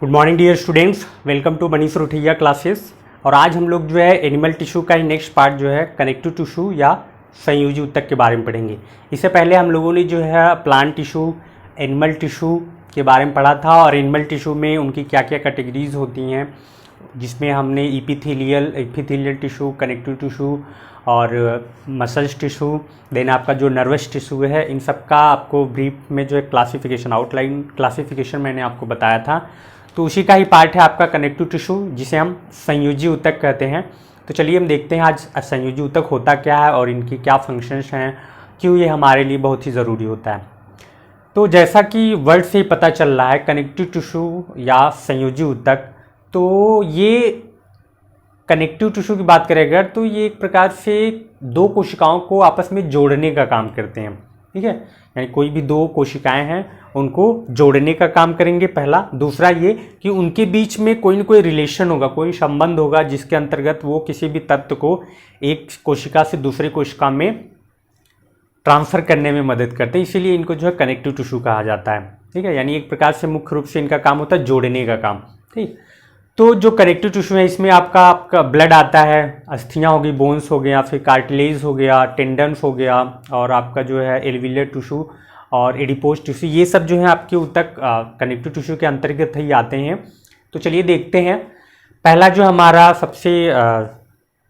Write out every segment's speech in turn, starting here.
Good morning dear students, welcome to Manish Rothaiya classes. और आज हम लोग जो है एनिमल टिश्यू का ही नेक्स्ट पार्ट जो है कनेक्टिव टिश्यू या संयोजी ऊतक के बारे में पढ़ेंगे। इससे पहले हम लोगों ने जो है प्लांट टिश्यू, एनिमल टिश्यू के बारे में पढ़ा था और एनिमल टिश्यू में उनकी क्या क्या कैटेगरीज होती हैं, जिसमें हमने एपिथेलियल टिश्यू, कनेक्टिव टिश्यू और मसल्स टिश्यू, देन आपका जो नर्वस टिश्यू है, इन सब का आपको ब्रीफ में जो है क्लासिफिकेशन, आउटलाइन क्लासिफिकेशन मैंने आपको बताया था। तो उसी का ही पार्ट है आपका कनेक्टिव टिश्यू, जिसे हम संयोजी ऊतक कहते हैं। तो चलिए हम देखते हैं आज संयोजी ऊतक होता क्या है और इनकी क्या फंक्शंस हैं, क्यों ये हमारे लिए बहुत ही ज़रूरी होता है। तो जैसा कि वर्ड से ही पता चल रहा है, कनेक्टिव टिश्यू या संयोजी ऊतक, तो ये कनेक्टिव टिश्यू की बात करें अगर, तो ये एक प्रकार से दो कोशिकाओं को आपस में जोड़ने का काम करते हैं। ठीक है, यानी कोई भी दो कोशिकाएं हैं उनको जोड़ने का काम करेंगे, पहला। दूसरा ये कि उनके बीच में कोई न कोई रिलेशन होगा, कोई संबंध होगा, जिसके अंतर्गत वो किसी भी तत्व को एक कोशिका से दूसरी कोशिका में ट्रांसफ़र करने में मदद करते हैं। इसीलिए इनको जो है कनेक्टिव टिश्यू कहा जाता है। ठीक है, यानी एक प्रकार से मुख्य रूप से इनका काम होता है जोड़ने का काम। ठीक, तो जो कनेक्टिव टिश्यू है इसमें आपका ब्लड आता है, अस्थियाँ हो गई, बोन्स हो गया, फिर कार्टिलेज हो गया, टेंडन्स हो गया, और आपका जो है एल्वियुलर टिश्यू और एडिपोज टिश्यू, ये सब जो है आपके ऊतक कनेक्टिव टिश्यू के अंतर्गत ही आते हैं। तो चलिए देखते हैं। पहला जो हमारा सबसे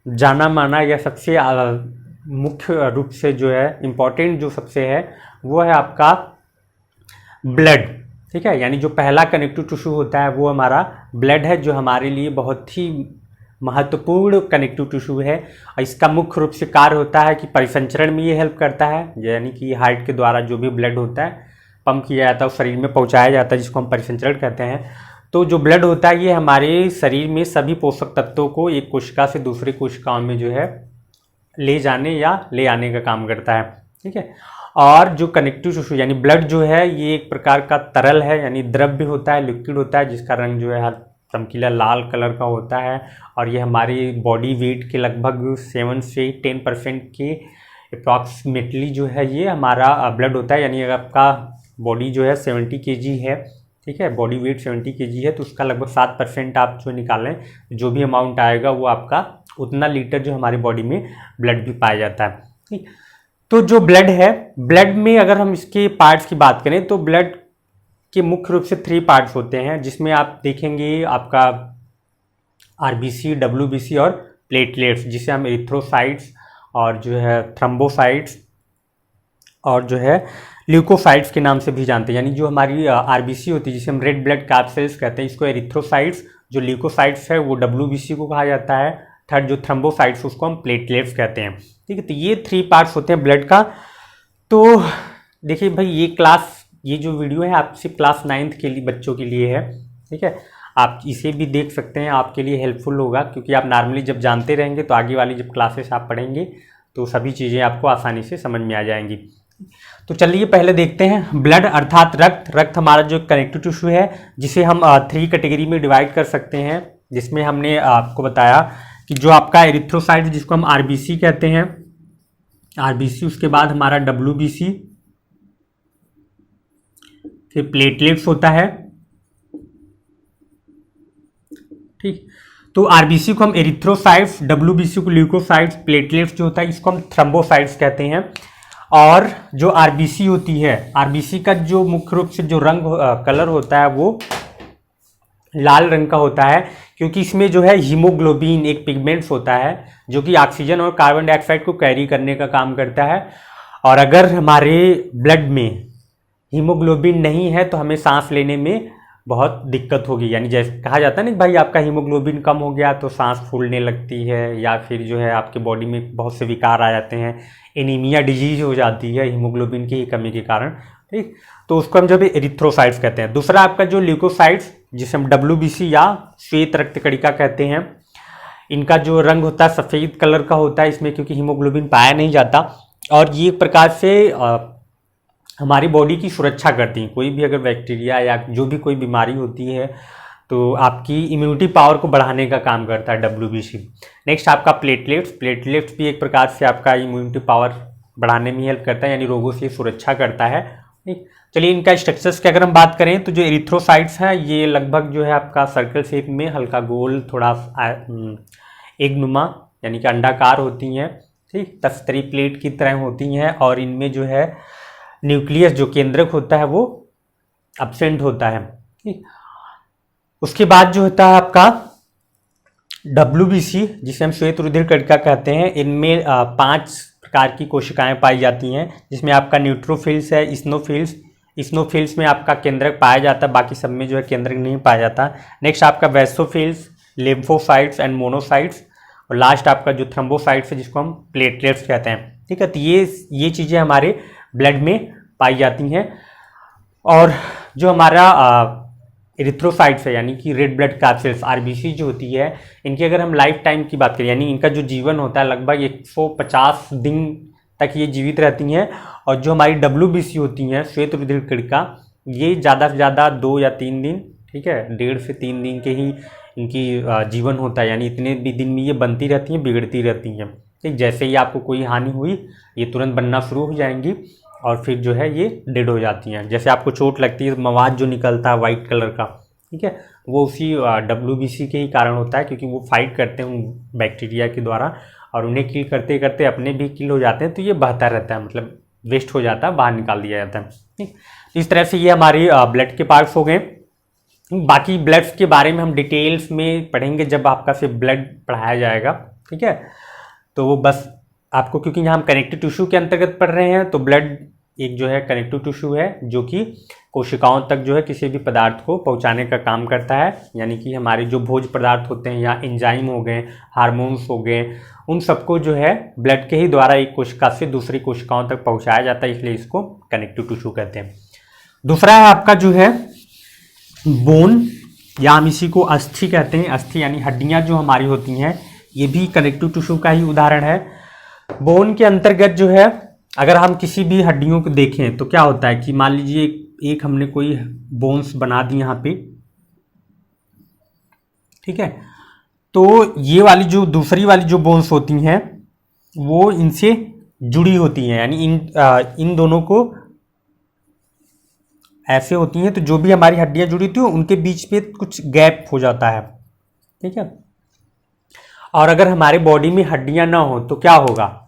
जाना माना या सबसे मुख्य रूप से जो है इम्पॉर्टेंट जो सबसे है वो है आपका ब्लड। ठीक है, यानी जो पहला कनेक्टिव टिश्यू होता है वो हमारा ब्लड है, जो हमारे लिए बहुत ही महत्वपूर्ण कनेक्टिव टिश्यू है। और इसका मुख्य रूप से कार्य होता है कि परिसंचरण में ये हेल्प करता है, यानी कि हार्ट के द्वारा जो भी ब्लड होता है पंप किया जाता है और शरीर में पहुंचाया जाता है, जिसको हम परिसंचरण कहते हैं। तो जो ब्लड होता है ये हमारे शरीर में सभी पोषक तत्वों को एक कोशिका से दूसरी कोशिकाओं में जो है ले जाने या ले आने का काम करता है। ठीक है, और जो कनेक्टिव टिश्यू यानी ब्लड जो है ये एक प्रकार का तरल है, यानी द्रव्य होता है, लिक्विड होता है, जिसका रंग जो है हर चमकीला लाल कलर का होता है। और ये हमारी बॉडी वेट के लगभग 7 से 10% के अप्रॉक्सीमेटली जो है ये हमारा ब्लड होता है। यानी अगर आपका बॉडी जो है 70 kg है, ठीक है, बॉडी वेट 70 kg है, तो उसका लगभग 7% आप जो निकालें, जो भी अमाउंट आएगा वो आपका उतना लीटर जो हमारी बॉडी में ब्लड भी पाया जाता है। ठीक, तो जो ब्लड है, ब्लड में अगर हम इसके पार्ट्स की बात करें तो ब्लड के मुख्य रूप से 3 पार्ट्स होते हैं, जिसमें आप देखेंगे आपका आरबीसी, डब्ल्यूबीसी और प्लेटलेट्स, जिसे हम एरिथ्रोसाइट्स और जो है थ्रोम्बोसाइट्स और जो है ल्यूकोसाइट्स के नाम से भी जानते हैं। यानी जो हमारी आरबीसी होती है जिसे हम रेड ब्लड कैप्सूल्स कहते हैं, इसको एरिथ्रोसाइट्स, जो ल्यूकोसाइट्स है वो डब्ल्यूबीसी को कहा जाता है, थर्ड जो थ्रोम्बोसाइट्स उसको हम प्लेटलेट्स कहते हैं। ठीक है, तो ये 3 पार्ट्स होते हैं ब्लड का। तो देखिए भाई, ये जो वीडियो है आप सिर्फ क्लास 9th के लिए बच्चों के लिए है। ठीक है, आप इसे भी देख सकते हैं, आपके लिए हेल्पफुल होगा, क्योंकि आप नॉर्मली जब जानते रहेंगे तो आगे वाली जब क्लासेस आप पढ़ेंगे तो सभी चीज़ें आपको आसानी से समझ में आ जाएंगी। तो चलिए पहले देखते हैं ब्लड अर्थात रक्त। रक्त हमारा जो कनेक्टिव टिश्यू है, जिसे हम 3 कैटेगरी में डिवाइड कर सकते हैं, जिसमें हमने आपको बताया कि जो आपका एरिथ्रोसाइट जिसको हम आरबीसी कहते हैं, आरबीसी, उसके बाद हमारा डब्ल्यूबीसी, फिर प्लेटलेट्स होता है। ठीक, तो आरबीसी को हम एरिथ्रोसाइट्स, डब्ल्यूबीसी को ल्यूकोसाइट्स, प्लेटलेट्स जो होता है इसको हम थ्रोम्बोसाइट्स कहते हैं। और जो आरबीसी होती है, आरबीसी का जो मुख्य रूप से जो रंग कलर होता है वो लाल रंग का होता है, क्योंकि इसमें जो है हीमोग्लोबिन एक पिगमेंट्स होता है जो कि ऑक्सीजन और कार्बन डाइऑक्साइड को कैरी करने का काम करता है। और अगर हमारे ब्लड में हीमोग्लोबिन नहीं है तो हमें सांस लेने में बहुत दिक्कत होगी। यानी जैसे कहा जाता है ना भाई, आपका हीमोग्लोबिन कम हो गया तो सांस फूलने लगती है, या फिर जो है आपके बॉडी में बहुत से विकार आ जाते हैं, एनीमिया डिजीज हो जाती है हीमोग्लोबिन की कमी के कारण। ठीक, तो उसको हम जब एरिथ्रोसाइट्स कहते हैं। दूसरा आपका जो ल्यूकोसाइट्स, जिसे हम डब्ल्यूबीसी या श्वेत रक्त कणिका कहते हैं, इनका जो रंग होता है सफ़ेद कलर का होता है इसमें, क्योंकि हीमोग्लोबिन पाया नहीं जाता। और ये एक प्रकार से हमारी बॉडी की सुरक्षा करती हैं। कोई भी अगर बैक्टीरिया या जो भी कोई बीमारी होती है तो आपकी इम्यूनिटी पावर को बढ़ाने का काम करता है डब्ल्यूबीसी। नेक्स्ट आपका प्लेटलेट्स, प्लेटलेट्स भी एक प्रकार से आपका इम्यूनिटी पावर बढ़ाने में हेल्प करता है, यानी रोगों से सुरक्षा करता है। ठीक। चलिए इनका स्ट्रक्चर्स की अगर हम बात करें तो जो एरिथ्रोसाइट्स हैं ये लगभग जो है आपका सर्कल शेप में हल्का गोल थोड़ा एक नुमा यानी कि अंडाकार होती हैं, ठीक, तस्तरी प्लेट की तरह होती हैं और इनमें जो है न्यूक्लियस जो केंद्रक होता है वो एब्सेंट होता है, ठीक। उसके बाद जो होता है आपका WBC जिसे हम श्वेत रुधिर कणिका कहते हैं, इनमें 5 प्रकार की कोशिकाएं पाई जाती हैं जिसमें आपका न्यूट्रोफिल्स है, इस्नोफिल्स में आपका केंद्रक पाया जाता है, बाकी सब में जो है केंद्रक नहीं पाया जाता। नेक्स्ट आपका वैसोफिल्स, लिम्फोसाइट्स एंड मोनोसाइट्स और लास्ट आपका जो थ्रोम्बोसाइट्स है जिसको हम प्लेटलेट्स कहते हैं, ठीक है। तो ये चीज़ें हमारे ब्लड में पाई जाती हैं। और जो हमारा एरिथ्रोसाइट्स है यानी कि रेड ब्लड कैप्सूल्स RBC जो होती है, इनकी अगर हम लाइफ टाइम की बात करें यानी इनका जो जीवन होता है लगभग 150 दिन तक ये जीवित रहती हैं। और जो हमारी WBC होती हैं श्वेत रुधिर कणिका, ये ज़्यादा से ज़्यादा 2 या 3 दिन, ठीक है, 1.5 से 3 दिन के ही इनकी जीवन होता है, यानी इतने भी दिन में ये बनती रहती हैं, बिगड़ती रहती हैं, ठीक। जैसे ही आपको कोई हानि हुई ये तुरंत बनना शुरू हो जाएंगी और फिर जो है ये डेड हो जाती हैं। जैसे आपको चोट लगती है, मवाद जो निकलता है वाइट कलर का, ठीक है, वो उसी WBC के ही कारण होता है, क्योंकि वो फाइट करते हैं उन बैक्टीरिया के द्वारा और उन्हें किल करते करते अपने भी किल हो जाते हैं, तो ये बहता रहता है, मतलब वेस्ट हो जाता है, बाहर निकाल दिया जाता है, ठीक। तो इस तरह से ये हमारी ब्लड के पार्ट्स हो गए। बाकी ब्लड्स के बारे में हम डिटेल्स में पढ़ेंगे जब आपका से ब्लड पढ़ाया जाएगा, ठीक है। तो वो बस आपको, क्योंकि यहाँ हम कनेक्टिव टिश्यू के अंतर्गत पढ़ रहे हैं, तो ब्लड एक जो है कनेक्टिव टिश्यू है जो कि कोशिकाओं तक जो है किसी भी पदार्थ को पहुंचाने का काम करता है, यानी कि हमारे जो भोज्य पदार्थ होते हैं या एंजाइम हो गए, हार्मोन्स हो गए, उन सबको जो है ब्लड के ही द्वारा एक कोशिका से दूसरी कोशिकाओं तक पहुंचाया जाता है, इसलिए इसको कनेक्टिव टिश्यू कहते हैं। दूसरा है आपका जो है बोन, या हम इसी को अस्थि कहते हैं। अस्थि यानी हड्डियां जो हमारी होती हैं, ये भी कनेक्टिव टिश्यू का ही उदाहरण है। बोन के अंतर्गत जो है अगर हम किसी भी हड्डियों को देखें तो क्या होता है कि मान लीजिए एक हमने कोई बोन्स बना दी यहाँ पे, ठीक है, तो ये वाली जो दूसरी वाली जो बोन्स होती हैं वो इनसे जुड़ी होती हैं, यानी इन दोनों को ऐसे होती हैं, तो जो भी हमारी हड्डियां जुड़ी थी उनके बीच पे कुछ गैप हो जाता है, ठीक है। और अगर हमारे बॉडी में हड्डियां ना हो तो क्या होगा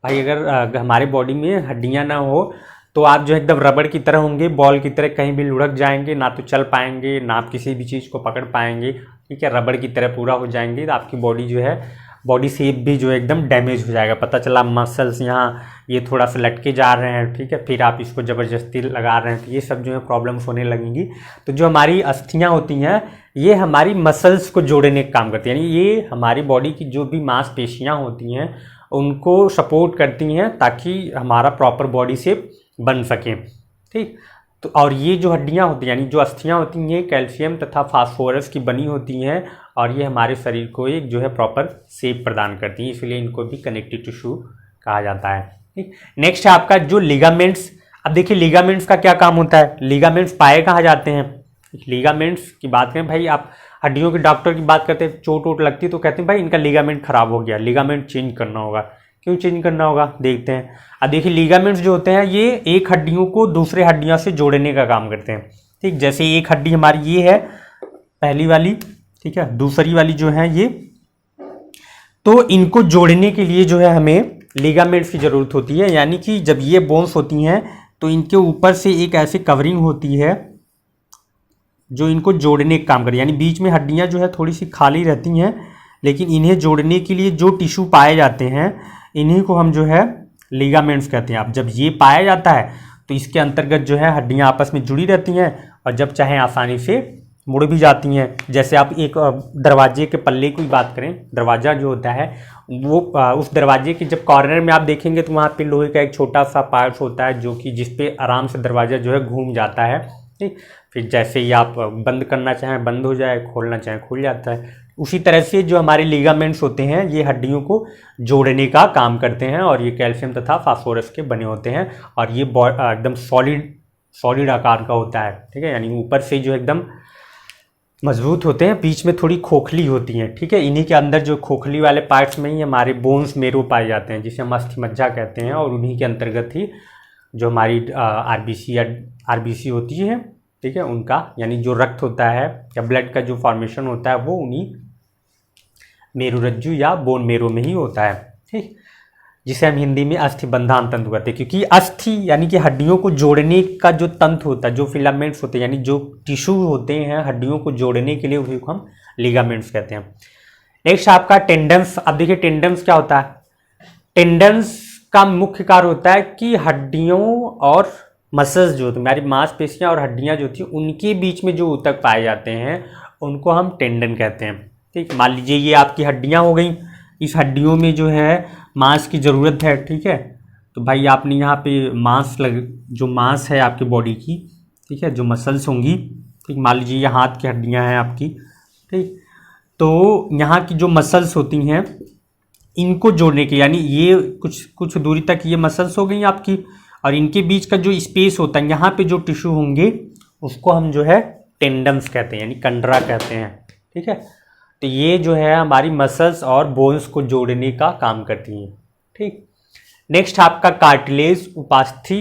भाई, अगर हमारे बॉडी में हड्डियां ना हो तो आप जो एकदम रबड़ की तरह होंगे, बॉल की तरह कहीं भी लुढ़क जाएंगे, ना तो चल पाएंगे ना आप किसी भी चीज़ को पकड़ पाएंगे, ठीक है, रबड़ की तरह पूरा हो जाएंगे। तो आपकी बॉडी जो है, बॉडी शेप भी जो है एकदम डैमेज हो जाएगा, पता चला मसल्स यहाँ ये थोड़ा सा लटके जा रहे हैं, ठीक है, फिर आप इसको ज़बरदस्ती लगा रहे हैं, तो ये सब जो है प्रॉब्लम्स होने लगेंगी। तो जो हमारी अस्थियाँ होती हैं ये हमारी मसल्स को जोड़ने का काम करती हैं, यानी ये हमारी बॉडी की जो भी मांसपेशियाँ होती हैं उनको सपोर्ट करती हैं ताकि हमारा प्रॉपर बॉडी शेप बन सके, ठीक। तो और ये जो हड्डियां होती हैं यानी जो अस्थियां होती हैं, ये कैल्शियम तथा फास्फोरस की बनी होती हैं और ये हमारे शरीर को एक जो है प्रॉपर शेप प्रदान करती हैं, इसलिए इनको भी कनेक्टिव टिश्यू कहा जाता है, ठीक। नेक्स्ट है आपका जो लिगामेंट्स। अब देखिए लिगामेंट्स का क्या काम होता है, लिगामेंट्स पाए कहाँ जाते हैं। लिगामेंट्स की बात करें भाई, आप हड्डियों के डॉक्टर की बात करते हैं, चोट वोट लगती है तो कहते हैं भाई इनका लिगामेंट खराब हो गया, लिगामेंट चेंज करना होगा। क्यों चेंज करना होगा देखते हैं। अब देखिए लिगामेंट्स जो होते हैं ये एक हड्डियों को दूसरे हड्डियों से जोड़ने का काम करते हैं, ठीक। जैसे एक हड्डी हमारी ये है पहली वाली, ठीक है, दूसरी वाली जो है ये, तो इनको जोड़ने के लिए जो है हमें लिगामेंट्स की जरूरत होती है, यानी कि जब ये बोन्स होती हैं तो इनके ऊपर से एक ऐसी कवरिंग होती है जो इनको जोड़ने का काम करे, यानी बीच में हड्डियां जो है थोड़ी सी खाली रहती हैं, लेकिन इन्हें जोड़ने के लिए जो टिश्यू पाए जाते हैं इन्हीं को हम जो है लिगामेंट्स कहते हैं। अब जब ये पाया जाता है तो इसके अंतर्गत जो है हड्डियां आपस में जुड़ी रहती हैं और जब चाहे आसानी से मुड़ भी जाती हैं। जैसे आप एक दरवाजे के पल्ले की बात करें, दरवाज़ा जो होता है वो उस दरवाजे के जब कॉर्नर में आप देखेंगे तो वहाँ पे लोहे का एक छोटा सा पार्ट होता है जो कि जिस पे आराम से दरवाज़ा जो है घूम जाता है, ठीक। फिर जैसे ही आप बंद करना चाहें बंद हो जाए, खोलना चाहें खुल जाता है। उसी तरह से जो हमारे लिगामेंट्स होते हैं ये हड्डियों को जोड़ने का काम करते हैं और ये कैल्शियम तथा फास्फोरस के बने होते हैं और ये एकदम सॉलिड आकार का होता है, ठीक है, यानी ऊपर से जो एकदम मजबूत होते हैं, बीच में थोड़ी खोखली होती हैं, ठीक है। इन्हीं के अंदर जो खोखली वाले पार्ट्स में ही हमारे बोन्स मेरो पाए जाते हैं जिसे हम अस्थि मज्जा कहते हैं और उन्हीं के अंतर्गत ही जो हमारी आरबीसी या आरबीसी होती है, ठीक है, उनका यानी जो रक्त होता है या ब्लड का जो फॉर्मेशन होता है वो उन्हीं मेरुरज्जु या बोन मेरो में ही होता है, ठीक, जिसे हम हिंदी में अस्थिबंधान तंतु कहते हैं। क्योंकि अस्थि यानी कि हड्डियों को जोड़ने का जो तंतु होता है, जो फिलामेंट्स होते हैं यानी जो टिश्यू होते हैं हड्डियों को जोड़ने के लिए, उसी को हम लिगामेंट्स कहते हैं। नेक्स्ट आपका टेंडन्स। अब देखिए टेंडन्स क्या होता है। टेंडन्स का मुख्य कार्य होता है कि हड्डियों और मसल्स जो होती है, हमारी मांसपेशियां और हड्डियां जो होती हैं उनके बीच में जो ऊतक पाए जाते हैं उनको हम टेंडन कहते हैं, ठीक। मान लीजिए ये आपकी हड्डियां हो गई, इस हड्डियों में जो है मांस की ज़रूरत है, ठीक है, तो भाई आपने यहाँ पे जो मांस है आपकी बॉडी की, ठीक है, जो मसल्स होंगी, ठीक, मान लीजिए ये हाथ की हड्डियाँ हैं आपकी, ठीक, तो यहाँ की जो मसल्स होती हैं इनको जोड़ने के, यानी ये कुछ दूरी तक ये मसल्स हो गई आपकी, और इनके बीच का जो स्पेस होता है यहाँ पे जो टिश्यू होंगे उसको हम जो है टेंडन्स कहते हैं, यानी कंडरा कहते हैं, ठीक है। तो ये जो है हमारी मसल्स और बोन्स को जोड़ने का काम करती हैं, ठीक। नेक्स्ट आपका कार्टिलेज उपास्थि।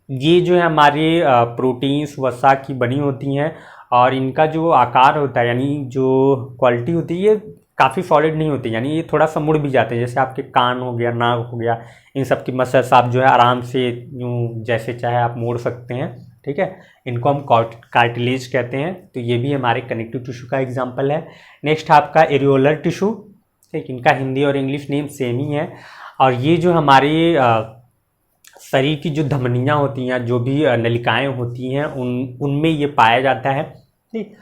ये जो है हमारे प्रोटीन्स वसा की बनी होती हैं और इनका जो आकार होता है यानी जो क्वालिटी होती है ये काफ़ी सॉलिड नहीं होती, यानी ये थोड़ा सा मुड़ भी जाते हैं, जैसे आपके कान हो गया, नाक हो गया, इन सब की मसल्स आप जो है आराम से यूँ जैसे चाहे आप मोड़ सकते हैं, ठीक है। इनको हम कार्टिलेज कहते हैं। तो ये भी हमारे कनेक्टिव टिश्यू का एग्जांपल है। नेक्स्ट आपका एरियोलर टिश्यू, ठीक, इनका हिंदी और इंग्लिश नेम सेम ही है। और ये जो हमारे शरीर की जो धमनियाँ होती हैं, जो भी नलिकाएँ होती हैं, उनमें ये पाया जाता है, ठीक।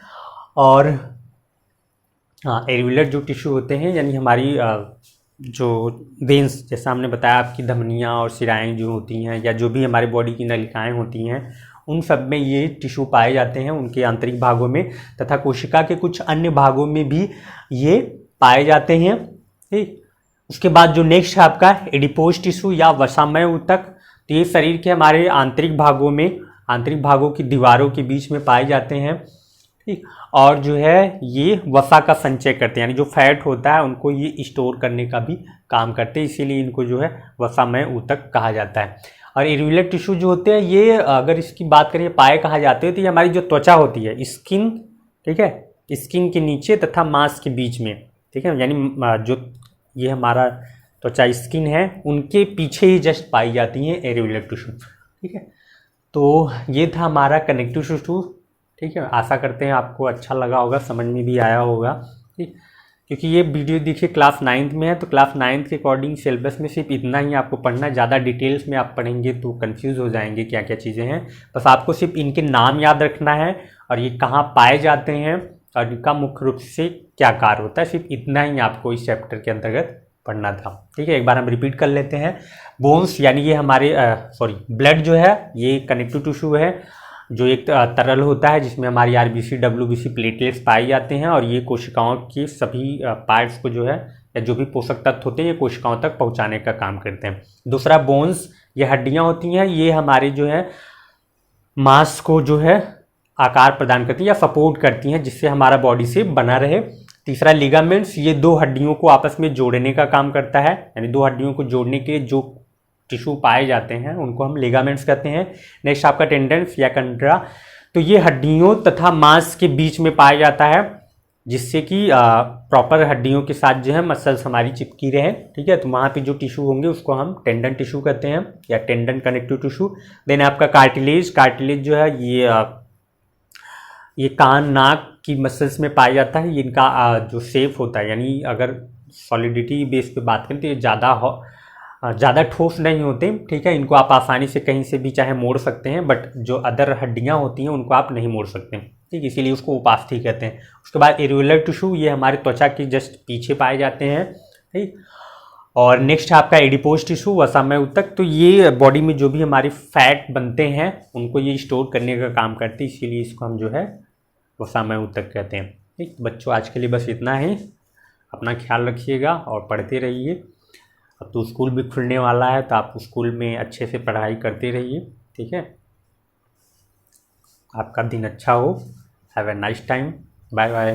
और हाँ, एरियोलर जो टिश्यू होते हैं यानी हमारी जो वेंस, जैसा हमने बताया आपकी धमनियाँ और शिराएँ जो होती हैं या जो भी हमारी बॉडी की नलिकाएँ होती हैं उन सब में ये टिश्यू पाए जाते हैं, उनके आंतरिक भागों में, तथा कोशिका के कुछ अन्य भागों में भी ये पाए जाते हैं, ठीक। उसके बाद जो नेक्स्ट है आपका एडिपोज टिश्यू या वसामय ऊतक। तो ये शरीर के हमारे आंतरिक भागों में, आंतरिक भागों की दीवारों के बीच में पाए जाते हैं, ठीक। और जो है ये वसा का संचय करते हैं, यानी जो फैट होता है उनको ये स्टोर करने का भी काम करते हैं, इसीलिए इनको जो है वसामय ऊतक कहा जाता है। और एरियोलर टिश्यू जो होते हैं ये, अगर इसकी बात करें पाए कहा जाते हैं, तो ये हमारी जो त्वचा होती है, स्किन, ठीक है, स्किन के नीचे तथा मांस के बीच में, ठीक है, यानी जो ये हमारा त्वचा स्किन है उनके पीछे ही जस्ट पाई जाती हैं एरियोलर टिश्यू, ठीक है। तो ये था हमारा कनेक्टिव टिश्यू, ठीक है। आशा करते हैं आपको अच्छा लगा होगा, समझ में भी आया होगा, ठीक। क्योंकि ये वीडियो देखिए क्लास 9th में है, तो क्लास 9th के अकॉर्डिंग सिलेबस में सिर्फ इतना ही आपको पढ़ना है। ज़्यादा डिटेल्स में आप पढ़ेंगे तो कंफ्यूज हो जाएंगे क्या क्या चीज़ें हैं। बस आपको सिर्फ इनके नाम याद रखना है और ये कहाँ पाए जाते हैं और इनका मुख्य रूप से क्या कार्य होता है, सिर्फ इतना ही आपको इस चैप्टर के अंतर्गत पढ़ना था, ठीक है। एक बार हम रिपीट कर लेते हैं। बोन्स यानी ये हमारे ब्लड जो है ये कनेक्टिव टिश्यू है, जो एक तरल होता है जिसमें हमारी आरबीसी डब्ल्यूबीसी प्लेटलेट्स पाए जाते हैं और ये कोशिकाओं के सभी पार्ट्स को जो है या जो भी पोषक तत्व होते हैं ये कोशिकाओं तक पहुंचाने का काम करते हैं। दूसरा बोन्स, ये हड्डियां होती हैं, ये हमारे जो है मांस को जो है आकार प्रदान करती हैं या सपोर्ट करती हैं जिससे हमारा बॉडी शेप बना रहे। तीसरा लिगामेंट्स, ये दो हड्डियों को आपस में जोड़ने का काम करता है, यानी दो हड्डियों को जोड़ने के जो टिश्यू पाए जाते हैं उनको हम लिगामेंट्स कहते हैं। नेक्स्ट आपका टेंडेंस या कंडरा, तो ये हड्डियों तथा मांस के बीच में पाया जाता है जिससे कि प्रॉपर हड्डियों के साथ जो है मसल्स हमारी चिपकी रहे, ठीक है। तो वहाँ पे जो टिश्यू होंगे उसको हम टेंडन टिश्यू कहते हैं या टेंडन कनेक्टिव टिश्यू। देन आपका कार्टिलेज, कार्टिलेज जो है ये कान नाक की मसल्स में पाया जाता है। ये इनका जो शेप होता है, यानी अगर सॉलिडिटी बेस पे बात करें तो ये ज़्यादा ठोस नहीं होते, ठीक है। इनको आप आसानी से कहीं से भी चाहे मोड़ सकते हैं, बट जो अदर हड्डियां होती हैं उनको आप नहीं मोड़ सकते, ठीक, इसीलिए उसको उपास्थि कहते हैं। उसके बाद एरियोलर टिश्यू, ये हमारे त्वचा के जस्ट पीछे पाए जाते हैं, ठीक। और नेक्स्ट है आपका एडिपोज टिश्यू वसामय ऊतक, तो ये बॉडी में जो भी हमारी फैट बनते हैं उनको ये स्टोर करने का काम करते हैं, इसीलिए इसको हम जो है वसामय ऊतक कहते हैं, ठीक। बच्चों आज के लिए बस इतना ही, अपना ख्याल रखिएगा और पढ़ते रहिए। अब तो स्कूल भी खुलने वाला है तो आप स्कूल में अच्छे से पढ़ाई करते रहिए, ठीक है। आपका दिन अच्छा हो। Have a nice time. Bye bye.